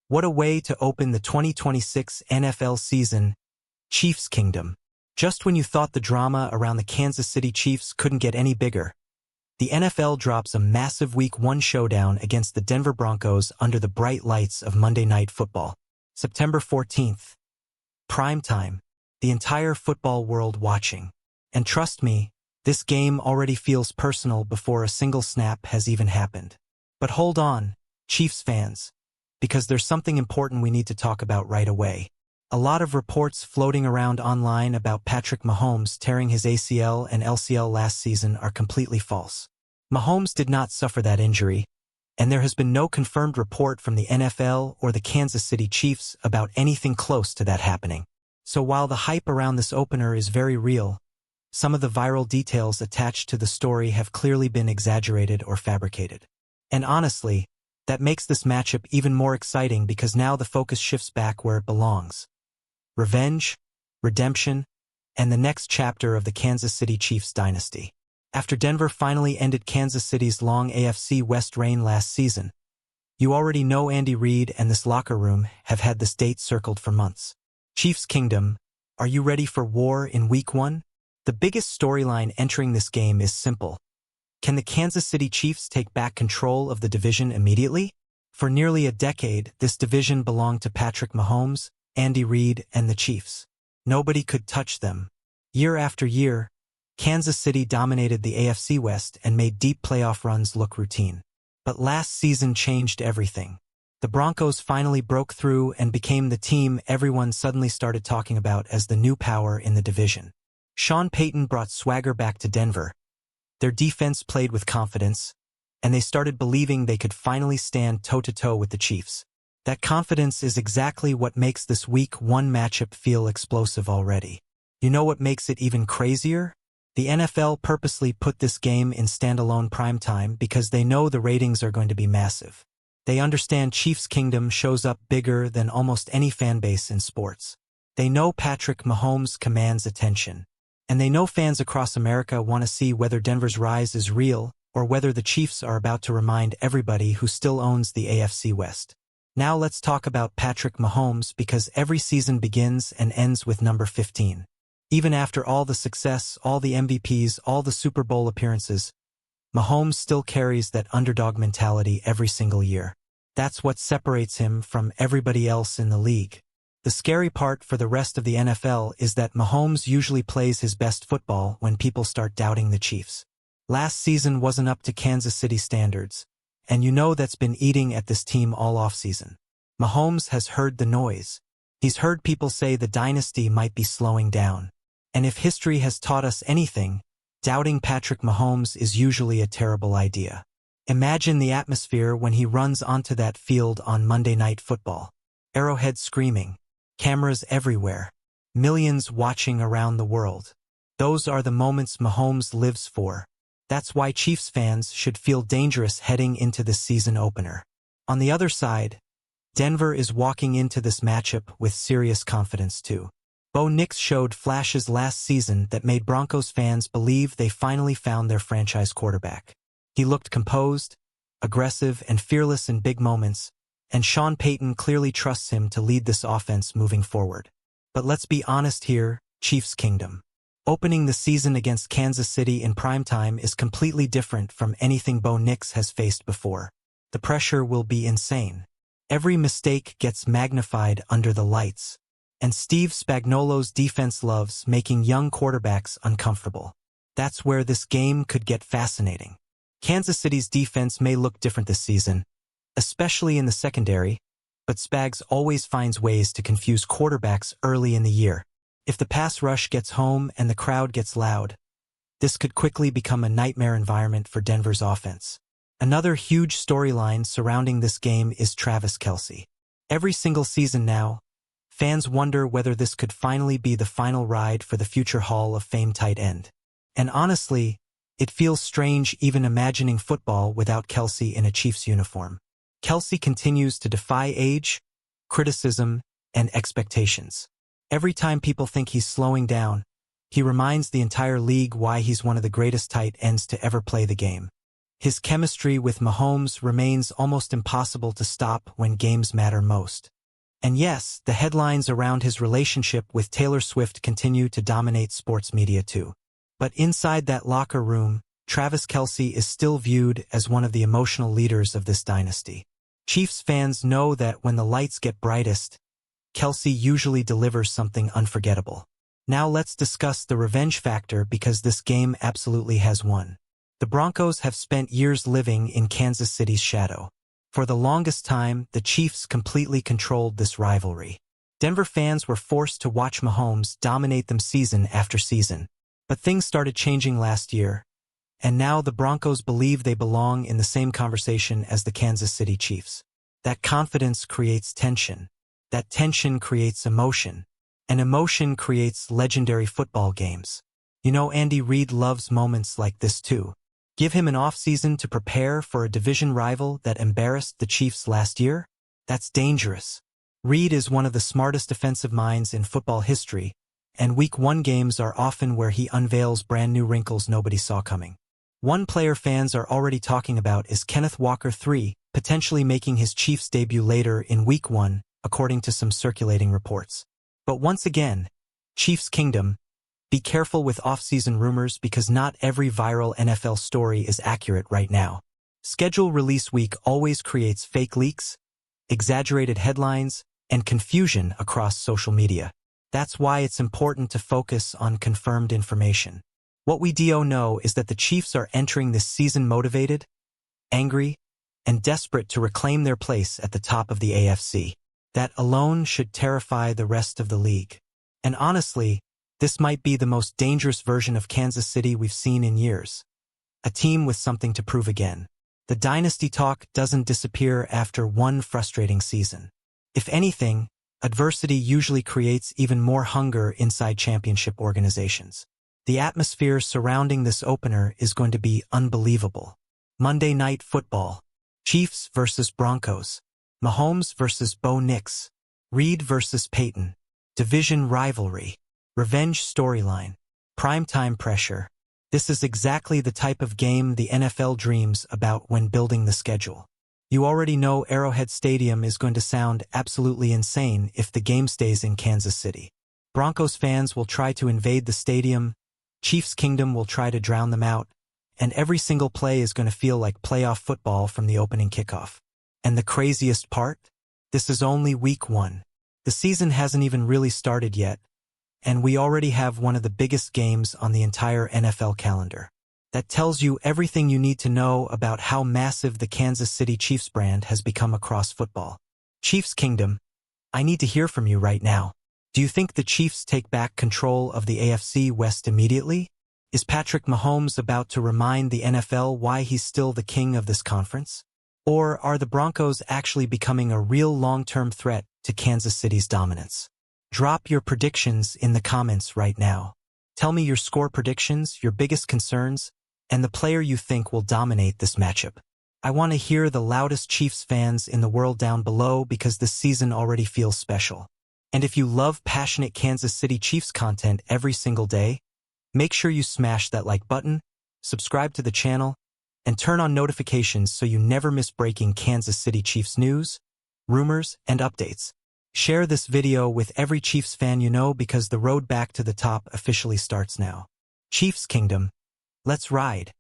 What a way to open the 2026 NFL season, Chiefs Kingdom. Just when you thought the drama around the Kansas City Chiefs couldn't get any bigger, the NFL drops a massive Week 1 showdown against the Denver Broncos under the bright lights of Monday Night Football. September 14th. Prime time. The entire football world watching. And trust me, this game already feels personal before a single snap has even happened. But hold on, Chiefs fans, because there's something important we need to talk about right away. A lot of reports floating around online about Patrick Mahomes tearing his ACL and LCL last season are completely false. Mahomes did not suffer that injury, and there has been no confirmed report from the NFL or the Kansas City Chiefs about anything close to that happening. So while the hype around this opener is very real, some of the viral details attached to the story have clearly been exaggerated or fabricated. And honestly, that makes this matchup even more exciting because now the focus shifts back where it belongs. Revenge, redemption, and the next chapter of the Kansas City Chiefs dynasty. After Denver finally ended Kansas City's long AFC West reign last season, you already know Andy Reid and this locker room have had this date circled for months. Chiefs Kingdom, are you ready for war in Week 1? The biggest storyline entering this game is simple. Can the Kansas City Chiefs take back control of the division immediately? For nearly a decade, this division belonged to Patrick Mahomes, Andy Reid, and the Chiefs. Nobody could touch them. Year after year, Kansas City dominated the AFC West and made deep playoff runs look routine. But last season changed everything. The Broncos finally broke through and became the team everyone suddenly started talking about as the new power in the division. Sean Payton brought swagger back to Denver. Their defense played with confidence, and they started believing they could finally stand toe-to-toe with the Chiefs. That confidence is exactly what makes this Week 1 matchup feel explosive already. You know what makes it even crazier? The NFL purposely put this game in standalone primetime because they know the ratings are going to be massive. They understand Chiefs Kingdom shows up bigger than almost any fan base in sports. They know Patrick Mahomes commands attention. And they know fans across America want to see whether Denver's rise is real or whether the Chiefs are about to remind everybody who still owns the AFC West. Now let's talk about Patrick Mahomes because every season begins and ends with number 15. Even after all the success, all the MVPs, all the Super Bowl appearances, Mahomes still carries that underdog mentality every single year. That's what separates him from everybody else in the league. The scary part for the rest of the NFL is that Mahomes usually plays his best football when people start doubting the Chiefs. Last season wasn't up to Kansas City standards, and you know that's been eating at this team all offseason. Mahomes has heard the noise. He's heard people say the dynasty might be slowing down. And if history has taught us anything, doubting Patrick Mahomes is usually a terrible idea. Imagine the atmosphere when he runs onto that field on Monday Night Football. Arrowhead screaming. Cameras everywhere. Millions watching around the world. Those are the moments Mahomes lives for. That's why Chiefs fans should feel dangerous heading into this season opener. On the other side, Denver is walking into this matchup with serious confidence too. Bo Nix showed flashes last season that made Broncos fans believe they finally found their franchise quarterback. He looked composed, aggressive, and fearless in big moments, and Sean Payton clearly trusts him to lead this offense moving forward. But let's be honest here, Chiefs Kingdom. Opening the season against Kansas City in primetime is completely different from anything Bo Nix has faced before. The pressure will be insane. Every mistake gets magnified under the lights. And Steve Spagnuolo's defense loves making young quarterbacks uncomfortable. That's where this game could get fascinating. Kansas City's defense may look different this season, especially in the secondary, but Spags always finds ways to confuse quarterbacks early in the year. If the pass rush gets home and the crowd gets loud, this could quickly become a nightmare environment for Denver's offense. Another huge storyline surrounding this game is Travis Kelce. Every single season now, fans wonder whether this could finally be the final ride for the future Hall of Fame tight end. And honestly, it feels strange even imagining football without Kelce in a Chiefs uniform. Kelce continues to defy age, criticism, and expectations. Every time people think he's slowing down, he reminds the entire league why he's one of the greatest tight ends to ever play the game. His chemistry with Mahomes remains almost impossible to stop when games matter most. And yes, the headlines around his relationship with Taylor Swift continue to dominate sports media too. But inside that locker room, Travis Kelce is still viewed as one of the emotional leaders of this dynasty. Chiefs fans know that when the lights get brightest, Kelce usually delivers something unforgettable. Now let's discuss the revenge factor because this game absolutely has one. The Broncos have spent years living in Kansas City's shadow. For the longest time, the Chiefs completely controlled this rivalry. Denver fans were forced to watch Mahomes dominate them season after season. But things started changing last year, and now the Broncos believe they belong in the same conversation as the Kansas City Chiefs. That confidence creates tension. That tension creates emotion. And emotion creates legendary football games. You know, Andy Reid loves moments like this too. Give him an offseason to prepare for a division rival that embarrassed the Chiefs last year? That's dangerous. Reid is one of the smartest defensive minds in football history, and Week 1 games are often where he unveils brand new wrinkles nobody saw coming. One player fans are already talking about is Kenneth Walker III, potentially making his Chiefs debut later in Week 1, according to some circulating reports. But once again, Chiefs Kingdom, be careful with off-season rumors because not every viral NFL story is accurate right now. Schedule release week always creates fake leaks, exaggerated headlines, and confusion across social media. That's why it's important to focus on confirmed information. What we do know is that the Chiefs are entering this season motivated, angry, and desperate to reclaim their place at the top of the AFC. That alone should terrify the rest of the league. And honestly, this might be the most dangerous version of Kansas City we've seen in years. A team with something to prove again. The dynasty talk doesn't disappear after one frustrating season. If anything, adversity usually creates even more hunger inside championship organizations. The atmosphere surrounding this opener is going to be unbelievable. Monday Night Football. Chiefs versus Broncos. Mahomes versus Bo Nix. Reid versus Peyton. Division rivalry. Revenge storyline. Primetime pressure. This is exactly the type of game the NFL dreams about when building the schedule. You already know Arrowhead Stadium is going to sound absolutely insane if the game stays in Kansas City. Broncos fans will try to invade the stadium, Chiefs Kingdom will try to drown them out, and every single play is going to feel like playoff football from the opening kickoff. And the craziest part? This is only Week 1. The season hasn't even really started yet, and we already have one of the biggest games on the entire NFL calendar. That tells you everything you need to know about how massive the Kansas City Chiefs brand has become across football. Chiefs Kingdom, I need to hear from you right now. Do you think the Chiefs take back control of the AFC West immediately? Is Patrick Mahomes about to remind the NFL why he's still the king of this conference? Or are the Broncos actually becoming a real long-term threat to Kansas City's dominance? Drop your predictions in the comments right now. Tell me your score predictions, your biggest concerns, and the player you think will dominate this matchup. I want to hear the loudest Chiefs fans in the world down below because this season already feels special. And if you love passionate Kansas City Chiefs content every single day, make sure you smash that like button, subscribe to the channel, and turn on notifications so you never miss breaking Kansas City Chiefs news, rumors, and updates. Share this video with every Chiefs fan you know because the road back to the top officially starts now. Chiefs Kingdom, let's ride.